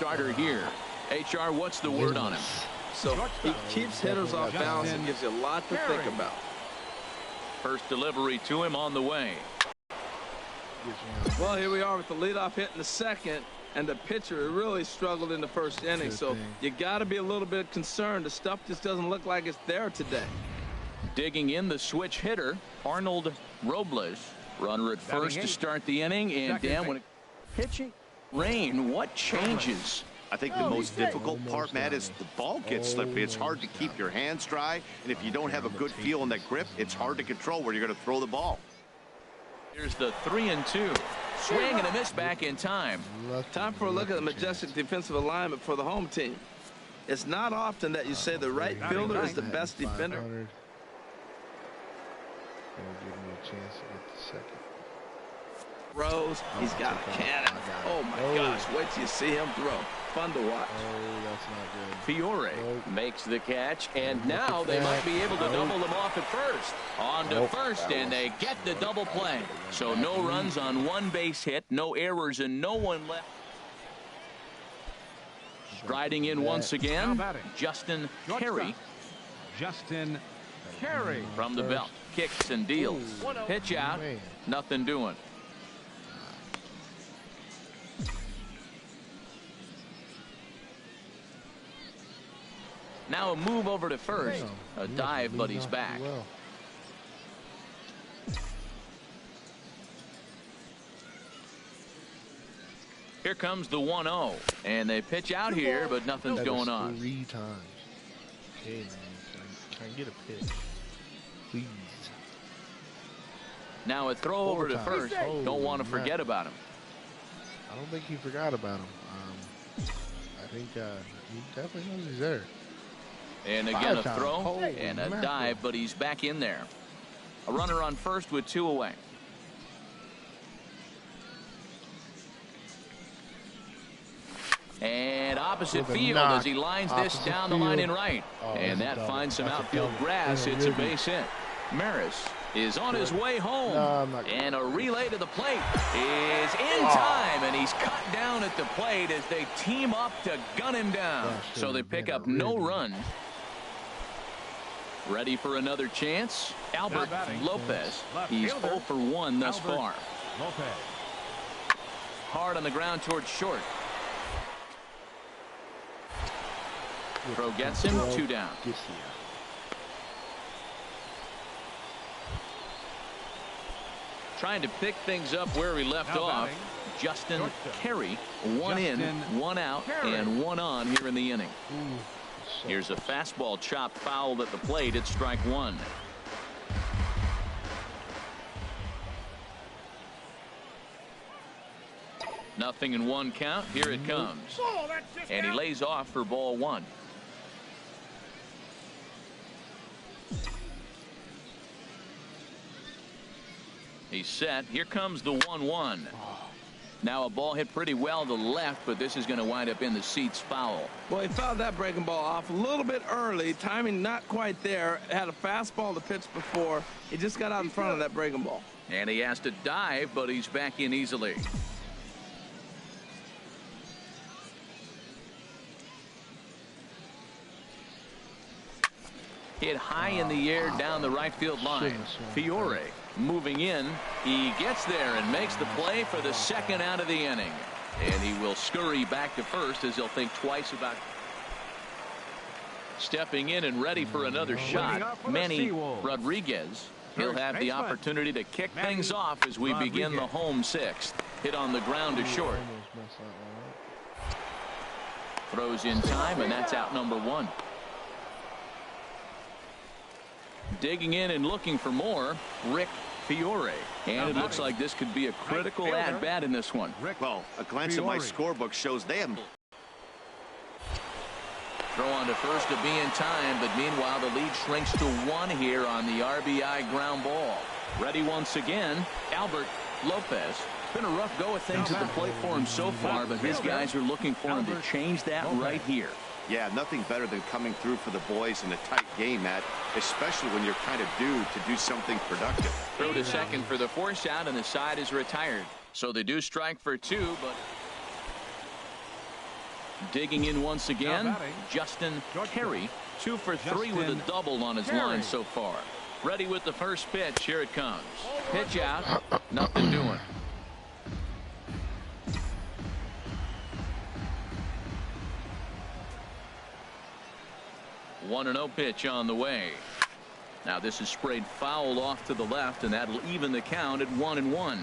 starter here. HR, what's the word on him? So he keeps hitters off balance and gives you a lot to think about. First delivery to him on the way. Well, here we are with the leadoff hit in the second, and the pitcher really struggled in the first inning. So you got to be a little bit concerned. The stuff just doesn't look like it's there today. Digging in the switch hitter, Arnold Robles. Runner at first to start the inning, and Dan, when it pitching rain, what changes? I think the most difficult part, Matt, is the ball gets slippery. It's hard to keep your hands dry, and if you don't have a good feel in that grip, it's hard to control where you're going to throw the ball. Here's the 3-2. Swing and a miss back in time. Time for a look at the majestic defensive alignment for the home team. It's not often that you say the right fielder is the best defender. Give me a chance to get the second. Rose, he's got a cannon. Oh my gosh, wait till you see him throw. Fun to watch. Oh, that's not good. Fiore makes the catch, and now they might be able to double them off at first. On to first, and they get the double play. So no runs on one base hit, no errors, and no one left. Striding in once again, Justin Carey. Justin Carey From the belt, kicks and deals. Pitch out, nothing doing. Now a move over to first. A dive, but he's back. Here comes the 1-0. And they pitch out here, but nothing's going on. 3 times. Okay, man. Can I get a pitch? Please. Now a throw over to first. Don't want to forget about him. I don't think he forgot about him. I think he definitely knows he's there. And again a throw and a dive, but he's back in there. A runner on first with 2 away. And opposite field as he lines this down the line in right. And that finds some outfield grass. It's a base hit. Maris is on his way home. And a relay to the plate is in time. And he's cut down at the plate as they team up to gun him down. So they pick up no runs. Ready for another chance? Albert Lopez. He's 0 for 1 thus far. Hard on the ground towards short. Throw gets him, 2 down. Trying to pick things up where we left off. Justin Carey, 1 in, 1 out, and 1 on here in the inning. Here's a fastball chopped fouled at the plate. It's strike 1. Nothing in 1 count. Here it comes. And he lays off for ball 1. He's set. Here comes the 1-1. Now a ball hit pretty well to the left, but this is going to wind up in the seats foul. Well, he fouled that breaking ball off a little bit early. Timing not quite there. Had a fastball to pitch before. He just got out in front of that breaking ball. And he has to dive, but he's back in easily. Hit high in the air down the right field line. Fiore moving in. He gets there and makes the play for the second out of the inning. And he will scurry back to first as he'll think twice about stepping in and ready for another shot. Manny Rodriguez. He'll have the opportunity to kick things off as we begin the home 6th. Hit on the ground to short. Throws in time, and that's out number 1. Digging in and looking for more, Rick Fiore. And it looks like this could be a critical at-bat in this one. Well, a glance at my scorebook shows they haven't. Throw on to first to be in time, but meanwhile the lead shrinks to 1 here on the RBI ground ball. Ready once again, Albert Lopez. Been a rough go of things at the plate for him so far, but his guys are looking for him to change that right here. Yeah, nothing better than coming through for the boys in a tight game, Matt, especially when you're kind of due to do something productive. Throw to second for the force out, and the side is retired. So they do strike for 2, but Digging in once again, Justin Carey, 2 for 3 with a double on his line so far. Ready with the first pitch. Here it comes. Pitch out. Nothing doing. One 1-0 pitch on the way. Now this is sprayed foul off to the left, and that'll even the count at 1-1.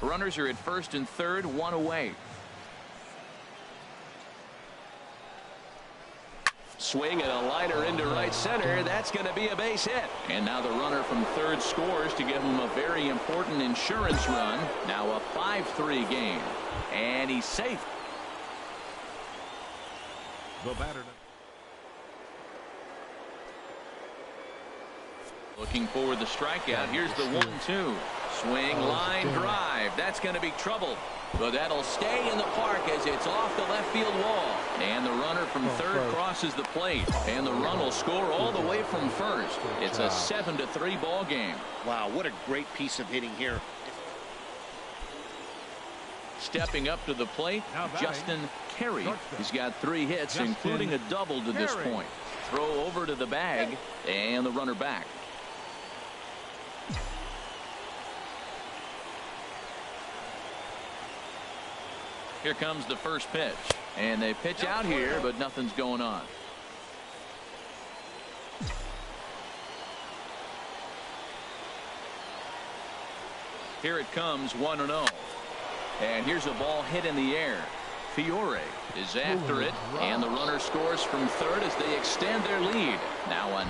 Runners are at first and third, 1 away. Swing and a liner into right center. That's going to be a base hit. And now the runner from third scores to give him a very important insurance run. Now a 5-3 game. And he's safe. The batter. Looking for the strikeout. Here's the 1-2. Swing, line, drive. That's going to be trouble. But that'll stay in the park as it's off the left field wall. And the runner from third crosses the plate. And the run will score all the way from first. It's a 7-3 ball game. Wow, what a great piece of hitting here. Stepping up to the plate, Justin Carey. He's got 3 hits, including a double to this point. Throw over to the bag, and the runner back. Here comes the first pitch, and they pitch out here, but nothing's going on. Here it comes, 1-0. And here's a ball hit in the air. Fiore is after it, and the runner scores from third as they extend their lead. Now a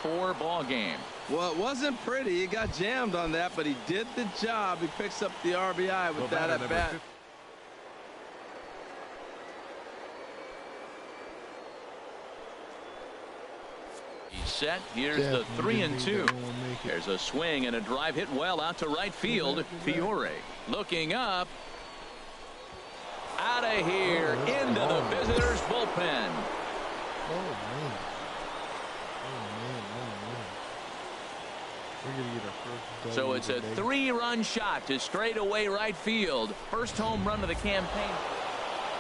9-4 ball game. Well, it wasn't pretty. He got jammed on that, but he did the job. He picks up the RBI with that at bat. He's set. Here's the 3-2. There's a swing and a drive hit well out to right field. Fiore looking up. Out of here into the visitors' bullpen. So it's a 3-run shot to straightaway right field. First home run of the campaign.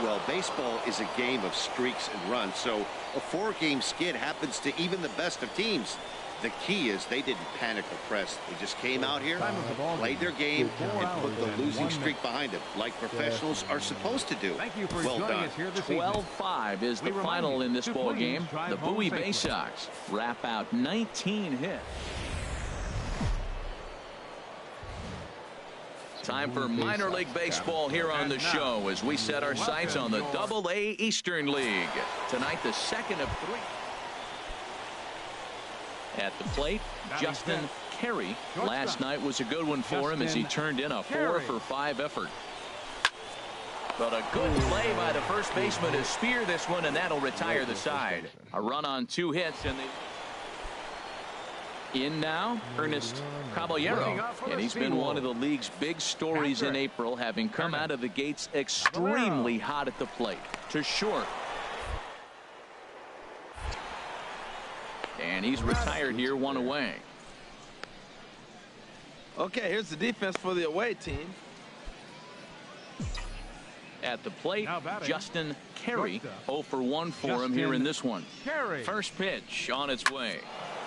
Well, baseball is a game of streaks and runs, so a 4-game skid happens to even the best of teams. The key is they didn't panic or press. They just came out here, played their game, and put the losing streak behind them, like professionals are supposed to do. Well done. 12-5 is the final in this ball game. The Bowie Bay Sox wrap out 19 hits. Time for minor league baseball here on the show as we set our sights on the AA Eastern League. Tonight, the second of 3. At the plate, Justin Carey. Last night was a good one for him as he turned in a 4-for-5 effort. But a good play by the first baseman to spear this one, and that'll retire the side. A run on 2 hits, and in now, Ernest Caballero, and he's been one of the league's big stories in April, having come out of the gates extremely hot at the plate. To short. And he's retired here, 1 away. Okay, here's the defense for the away team. At the plate, Justin Carey. 0 for 1 for him here in this one. First pitch on its way.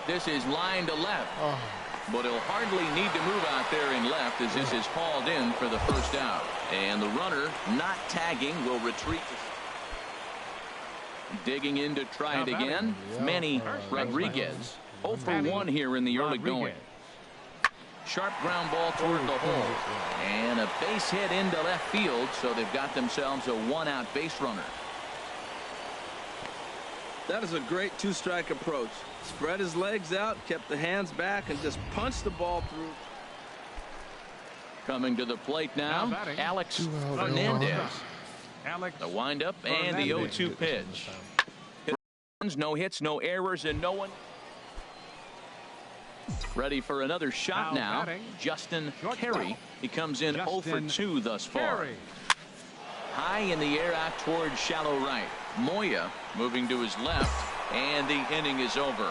This is line to left, but he'll hardly need to move out there in left as this is hauled in for the first out. And the runner, not tagging, will retreat. Digging in to try it again, Manny Rodriguez. 0 for 1 here in the early going. Sharp ground ball toward the hole. And a base hit into left field, so they've got themselves a 1-out base runner. That is a great 2-strike approach. Spread his legs out, kept the hands back, and just punched the ball through. Coming to the plate now, Alex Hernandez. The windup and the 0-2 pitch. No hits, no errors, and no one. Ready for another shot now. Justin Carey. He comes in 0 for 2 thus far. High in the air out towards shallow right. Moya moving to his left, and the inning is over.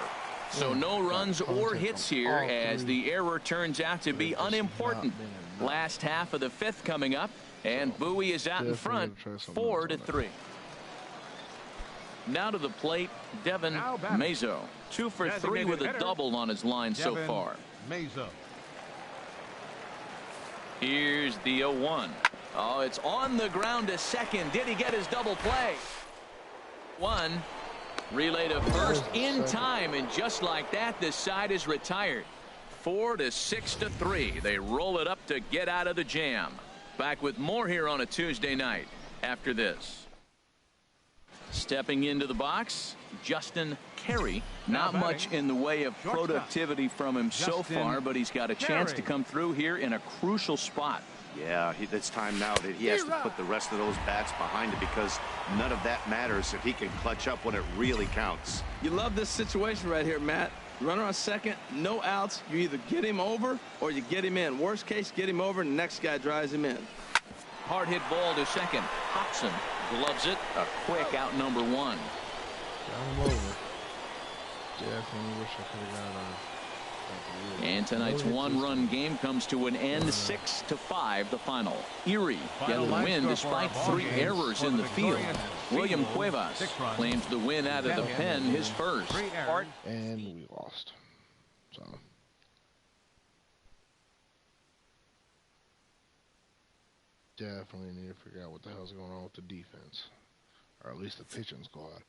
So no runs or hits here as the error turns out to be unimportant. Last half of the 5th coming up, and Bowie is out in front, 4-3. Now to the plate, Devin Mazo. 2 for 3 with a double on his line so far. Mazo. Here's the 0-1. Oh, it's on the ground to second. Did he get his double play? 1. Relay to first in time, and just like that, this side is retired. 4 to 6 to 3. They roll it up to get out of the jam. Back with more here on a Tuesday night after this. Stepping into the box, Justin Carey. Not much in the way of productivity from him so far, but he's got a chance to come through here in a crucial spot. Yeah, it's time now that he has to put the rest of those bats behind him, because none of that matters if he can clutch up when it really counts. You love this situation right here, Matt. Runner on second, no outs. You either get him over or you get him in. Worst case, get him over and the next guy drives him in. Hard hit ball to second. Hobson gloves it. A quick out, number 1. Got him over. Definitely wish I could have got And tonight's 1-run game comes to an end. 6-5 the final. Erie getting the win despite 3 errors in the field. William Cuevas claims the win out of the pen, his first. And we lost. So definitely need to figure out what the hell's going on with the defense, or at least the pitching squad.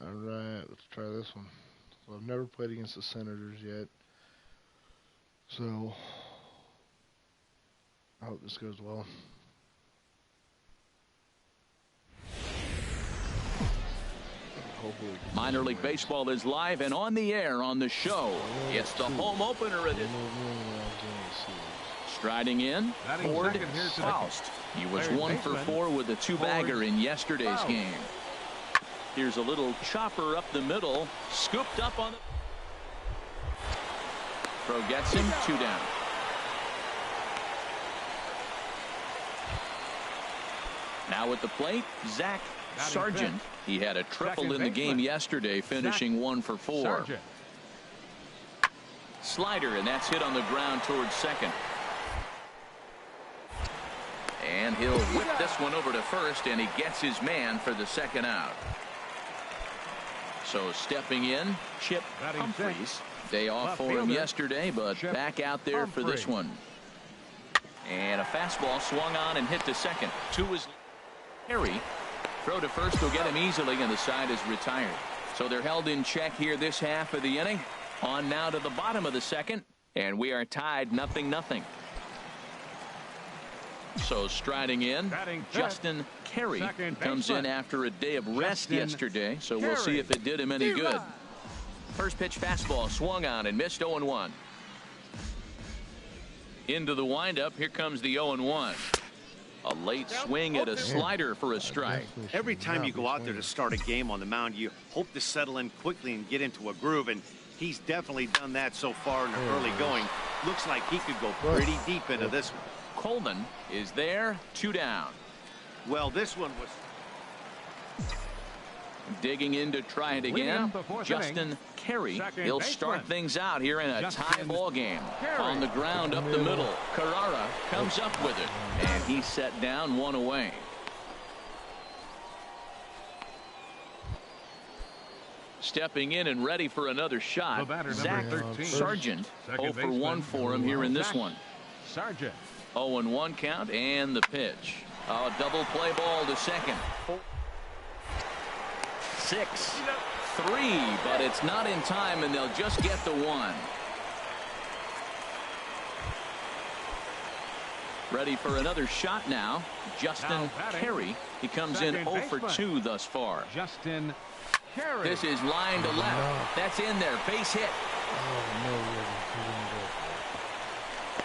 Alright, let's try this one. So I've never played against the Senators yet, so I hope this goes well. Minor League Baseball is live and on the air on the show. It's the home opener edition. Striding in, Ford Faust. He was 1 for 4 with a 2-bagger in yesterday's game. Here's a little chopper up the middle, scooped up on the throw, gets him 2 down. Now at the plate, Zach Sargent. He had a triple in the game yesterday, finishing 1 for 4. Slider, and that's hit on the ground towards second. And he'll whip this one over to first, and he gets his man for the second out. So stepping in, Chip Humphreys. Day off for him yesterday, but back out there for this one. And a fastball swung on and hit to second. 2 is Harry. Throw to first will get him easily, and the side is retired. So they're held in check here this half of the inning. On now to the bottom of the second, and we are tied 0-0. So striding in, Justin Carey comes in after a day of rest yesterday, so we'll see if it did him any good. First pitch fastball swung on and missed. 0-1. Into the windup, here comes the 0-1. A late swing at a slider for a strike. Every time you go out there to start a game on the mound, you hope to settle in quickly and get into a groove, and he's definitely done that so far in the early going. Looks like he could go pretty deep into this one. Coleman is there, 2 down. Well, this one was digging in to try it again. Justin Carey. He'll start things out here in a tie ball game. On the ground up the middle. Carrara comes up with it, and he's set down 1 away. Stepping in and ready for another shot, Zach Sargent. 0 for 1 for him here in this one. Sargent. 0-1 count, and the pitch. A double play ball to second. 6-3, but it's not in time, and they'll just get the one. Ready for another shot now. Justin Carey. He comes in 0 for 2 thus far. Justin Carey. This is line to left. That's in there. Base hit.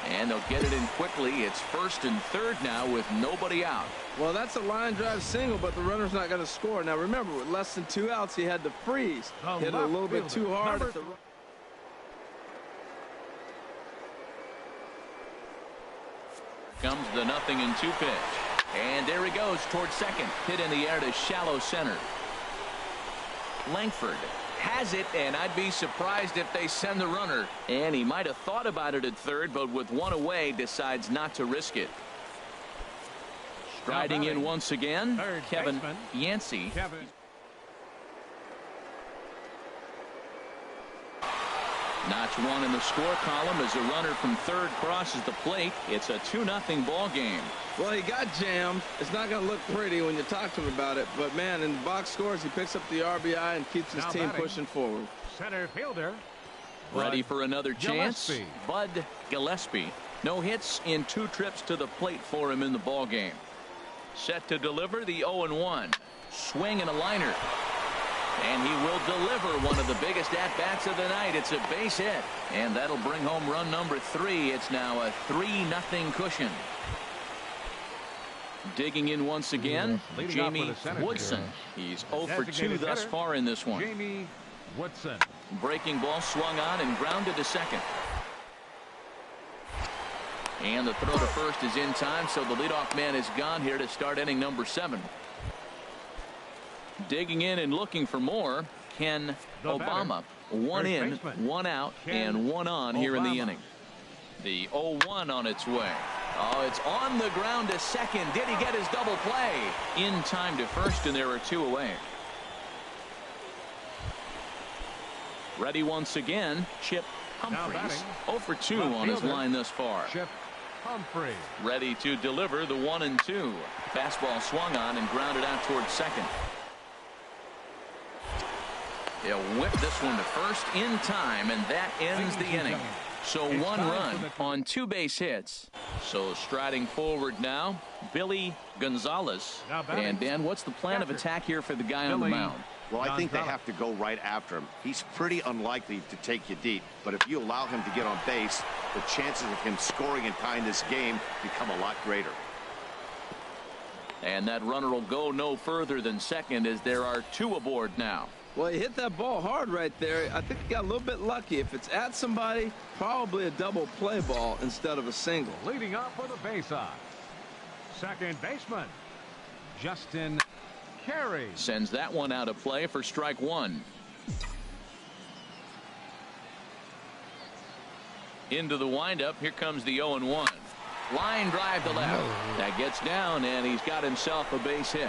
And they'll get it in quickly. It's 1st and 3rd now with nobody out. Well, that's a line drive single, but the runner's not going to score. Now, remember, with less than 2 outs, he had to freeze. Hit it a little bit too hard. Comes the 0-2 pitch. And there he goes towards second. Hit in the air to shallow center. Langford has it, and I'd be surprised if they send the runner. And he might have thought about it at third, but with one away, decides not to risk it. Striding in once again, Kevin Yancey. Notch one in the score column as a runner from third crosses the plate. It's a 2-0 ball game. Well, he got jammed. It's not going to look pretty when you talk to him about it. But, man, in the box scores, he picks up the RBI and keeps his team pushing forward. Center fielder. Ready for another chance. Bud Gillespie. No hits in 2 trips to the plate for him in the ball game. Set to deliver the 0-1. Swing and a liner. And he will deliver one of the biggest at-bats of the night. It's a base hit. And that'll bring home run number 3. It's now a 3-0 cushion. Digging in once again, Jamie Woodson. He's 0 for 2 thus far in this one. Jamie Woodson. Breaking ball swung on and grounded to second. And the throw to first is in time, so the leadoff man is gone here to start inning number 7. Digging in and looking for more, Ken Obama. 1 in, 1 out, and 1 on here in the inning. The 0-1 on its way. Oh, it's on the ground to second. Did he get his double play? In time to first, and there are 2 away. Ready once again, Chip Humphreys. 0 for 2 on his line thus far. Chip Humphreys. Ready to deliver the 1-2. Fastball swung on and grounded out towards second. He'll whip this one to first in time, and that ends the inning. So 1 run on 2 base hits. So striding forward now, Billy Gonzalez. And Dan, what's the plan of attack here for the guy on the mound? Well, I think they have to go right after him. He's pretty unlikely to take you deep, but if you allow him to get on base, the chances of him scoring and tying this game become a lot greater. And that runner will go no further than second as there are 2 aboard now. Well, he hit that ball hard right there. I think he got a little bit lucky. If it's at somebody, probably a double play ball instead of a single. Leading off for the base-off, second baseman, Justin Carey. Sends that one out of play for strike 1. Into the windup. Here comes the 0-1. Line drive to left. That gets down, and he's got himself a base hit.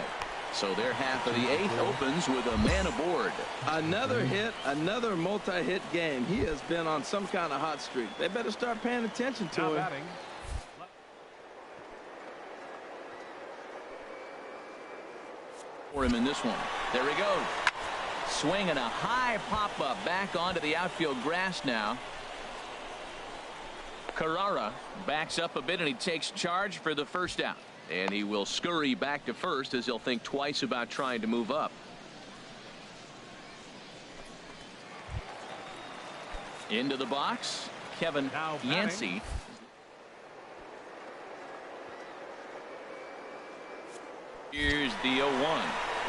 So their half of the 8th opens with a man aboard. Another hit, another multi-hit game. He has been on some kind of hot streak. They better start paying attention to him. Batting. For him in this one. There he goes. Swinging a high pop-up back onto the outfield grass now. Carrara backs up a bit, and he takes charge for the first out. And he will scurry back to first as he'll think twice about trying to move up. Into the box, Kevin Yancey. Here's the 0-1.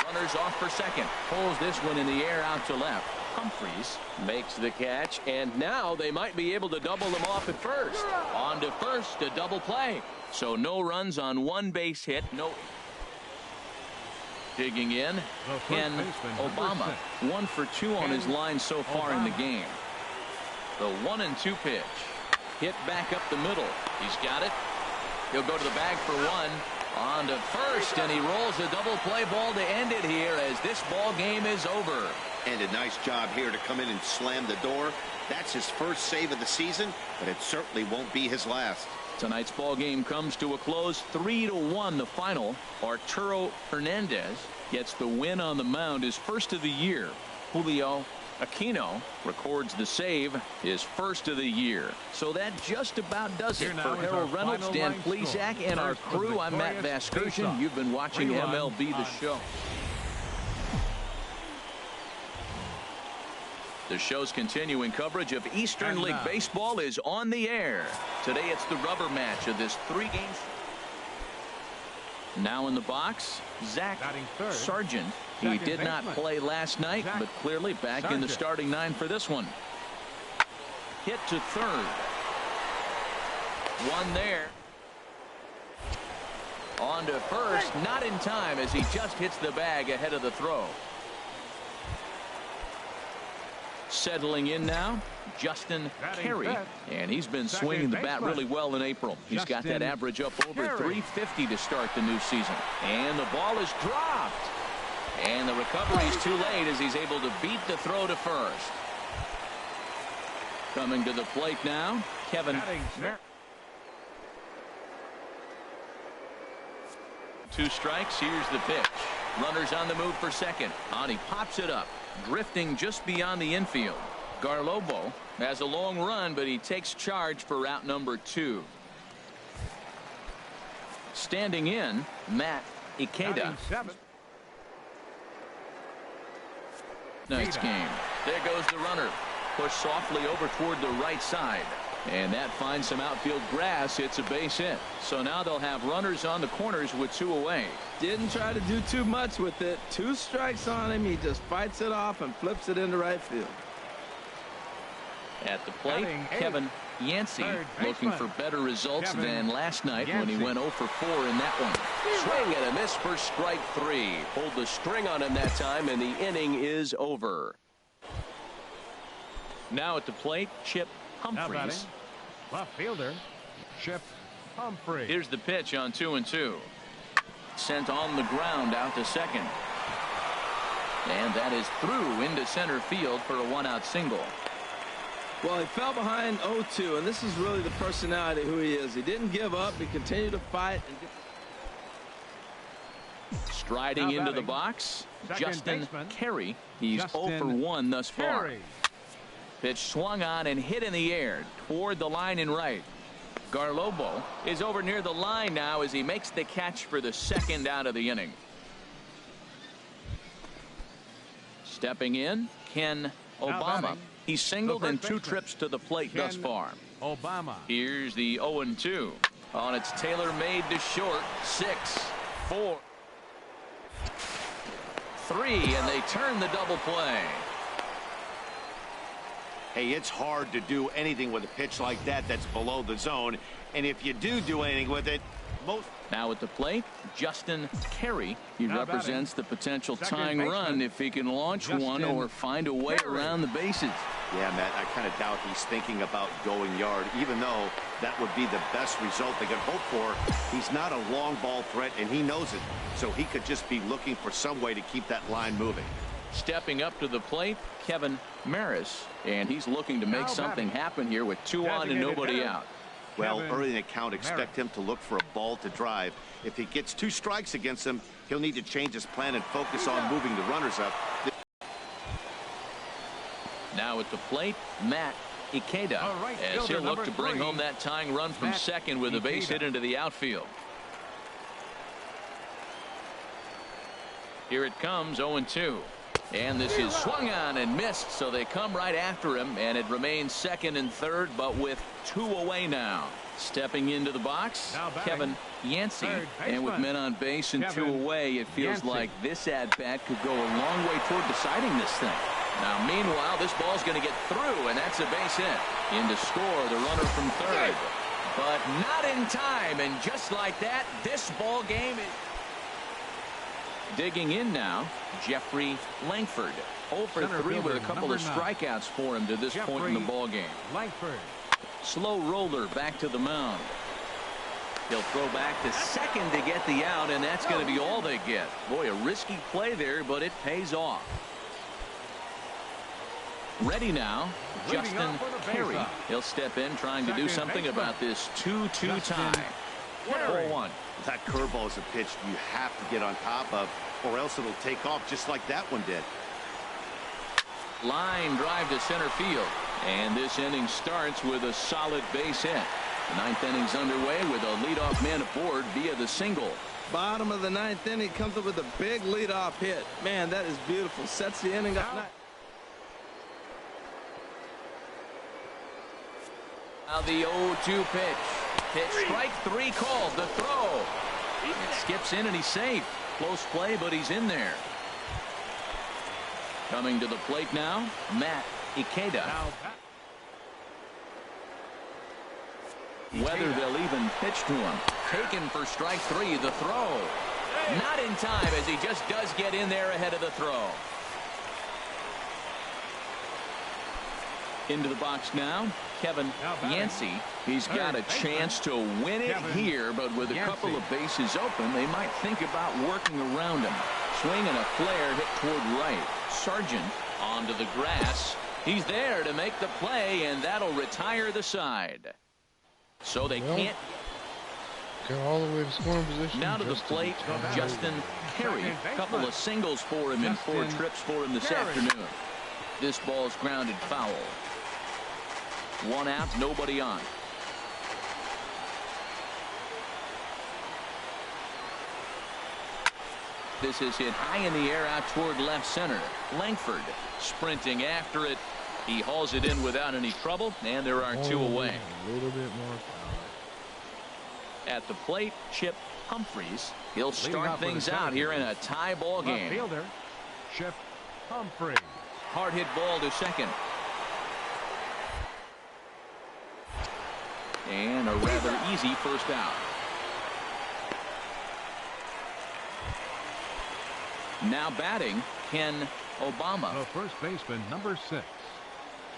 Runners off for second. Pulls this one in the air out to left. Humphreys makes the catch, and now they might be able to double them off at first. On to first, a double play. So no runs on 1 base hit. No. Digging in, Ken Obama. 1 for 2 on his line so far in the game. The 1-2 pitch. Hit back up the middle. He's got it. He'll go to the bag for 1. On to first, and he rolls a double play ball to end it here as this ball game is over. And a nice job here to come in and slam the door. That's his first save of the season, but it certainly won't be his last. Tonight's ball game comes to a close, 3-1 the final. Arturo Hernandez gets the win on the mound, his first of the year. Julio Aquino records the save, his first of the year. So that just about does it for Harold Reynolds, Dan Plesac, and our crew. I'm Matt Vasgersian. You've been watching MLB The Show. The show's continuing coverage of Eastern League Baseball is on the air. Today it's the rubber match of this 3-game. Now in the box, Zach Sargent. He did not play last night, but clearly back in the starting 9 for this one. Hit to third. One there. On to first, not in time as he just hits the bag ahead of the throw. Settling in now, Justin Carey, and he's been swinging the bat really well in April. He's got that average up over 350 to start the new season. And the ball is dropped. And the recovery is too late as he's able to beat the throw to first. Coming to the plate now, Kevin. 2 strikes. Here's the pitch. Runners on the move for second. He pops it up, drifting just beyond the infield. Garlobo has a long run, but he takes charge for route number 2. Standing in, Matt Ikeda. Nice game. There goes the runner. Pushed softly over toward the right side. And that finds some outfield grass. It's a base hit. So now they'll have runners on the corners with 2 away. Didn't try to do too much with it. 2 strikes on him. He just fights it off and flips it into right field. At the plate, Kevin Yancey looking for better results than last night when he went 0 for 4 in that one. Swing and a miss for strike 3. Pulled the string on him that time, and the inning is over. Now at the plate, Chip Humphreys. Left fielder, Chip Humphreys. Here's the pitch on 2-2. Sent on the ground out to second. And that is through into center field for a 1-out single. Well, he fell behind 0-2, and this is really the personality who he is. He didn't give up. He continued to fight. Striding into the box, Justin Carey. He's 0 for 1 thus far. Pitch swung on and hit in the air toward the line in right. Garlobo is over near the line now as he makes the catch for the second out of the inning. Stepping in, Ken Obama. He's singled in 2 trips to the plate thus far. Obama. Here's the 0-2. On its tailor-made to short. 6, 4, 3, and they turn the double play. Hey, it's hard to do anything with a pitch like that that's below the zone. And if you do anything with it, Now at the plate, Justin Carey. He represents the potential tying run if he can launch one or find a way around the bases. Yeah, Matt, I kind of doubt he's thinking about going yard, even though that would be the best result they could hope for. He's not a long ball threat, and he knows it. So he could just be looking for some way to keep that line moving. Stepping up to the plate, Kevin Maris, and he's looking to make something happen here with 2 on and nobody out. Well, early in the count, expect him to look for a ball to drive. If he gets 2 strikes against him, he'll need to change his plan and focus on moving the runners up. Now at the plate, Matt Ikeda, as he'll look to bring home that tying run from second with a base hit into the outfield. Here it comes, 0-2. And this is swung on and missed, so they come right after him, and it remains second and third, but with 2 away now. Stepping into the box, Kevin Yancey, and with men on base and 2 away, it feels like this at-bat could go a long way toward deciding this thing. Now, meanwhile, this ball's going to get through, and that's a base hit. In to score, the runner from third. But not in time, and just like that, this ball game is... Digging in now, Jeffrey Langford. 0 for 3 with a couple of strikeouts for him to this point in the ball game. Langford. Slow roller back to the mound. He'll throw back to second to get the out, and that's going to be all they get. Boy, a risky play there, but it pays off. Ready now, Justin Perry. He'll step in trying to do something about this 2-2 tie. 4-1. That curveball is a pitch you have to get on top of, or else it'll take off just like that one did. Line drive to center field. And this inning starts with a solid base hit. The ninth inning's underway with a leadoff man aboard via the single. Bottom of the ninth inning comes up with a big leadoff hit. Man, that is beautiful. Sets the inning up nice. Now the 0-2 pitch. Strike three called. The throw. It skips in and he's safe. Close play, but he's in there. Coming to the plate now, Matt Ikeda. Whether they'll even pitch to him. Taken for strike three. The throw. Not in time, as he just does get in there ahead of the throw. Into the box now, Kevin Yancey. He's got a chance to win it here, but with a couple of bases open, they might think about working around him. Swing and a flare hit toward right. Sargent onto the grass. He's there to make the play, and that'll retire the side. So they can't. Got all the way to scoring position. Now to the plate, Justin Perry. A couple of singles for him and 4 trips for him this afternoon. This ball's grounded foul. 1 out, nobody on. This is hit high in the air out toward left center. Langford sprinting after it. He hauls it in without any trouble, and there are 2 away. A little bit more power. At the plate, Chip Humphreys. He'll start things out here in a tie ball game. Fielder, Chip Humphreys. Hard hit ball to second. And a rather easy first out. Now batting, Ken Obama. The first baseman, number 6,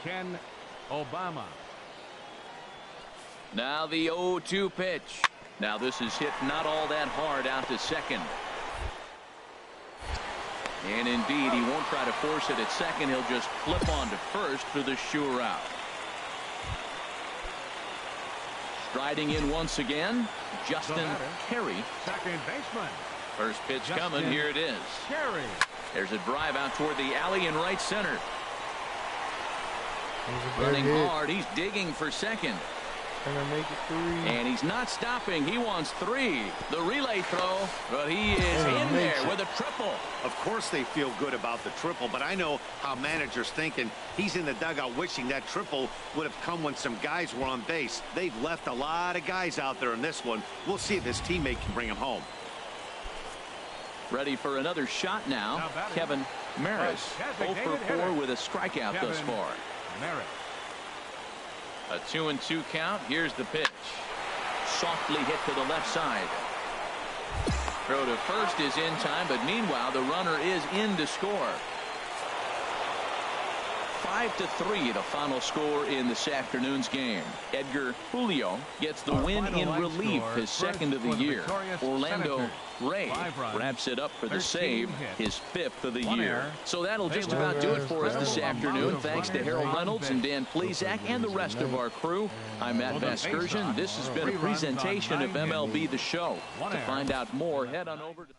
Ken Obama. Now the 0-2 pitch. Now this is hit not all that hard out to second. And indeed, he won't try to force it at second. He'll just flip on to first for the sure out. Striding in once again, Justin Perry. Second baseman. First pitch coming. Here it is. Perry. There's a drive out toward the alley in right center. Running hard. He's digging for second. Gonna make it 3. And he's not stopping. He wants 3. The relay throw, but he is in there with a triple. Of course they feel good about the triple, but I know how managers thinking. He's in the dugout wishing that triple would have come when some guys were on base. They've left a lot of guys out there in this one. We'll see if his teammate can bring him home. Ready for another shot now. Kevin Maris, 0 for 4 with a strikeout thus far. Maris. A 2-2 count. Here's the pitch. Softly hit to the left side. Throw to first is in time, but meanwhile the runner is in to score. 5-3 the final score in this afternoon's game. Edgar Julio gets the win in relief, his second of the year. Orlando Ray wraps it up for the save, his 5th of the year. So that'll just about do it for us this afternoon. Thanks to Harold Reynolds and Dan Plesac and the rest of our crew. I'm Matt Vasgersian. This has been a presentation of MLB The Show. To find out more, head on over to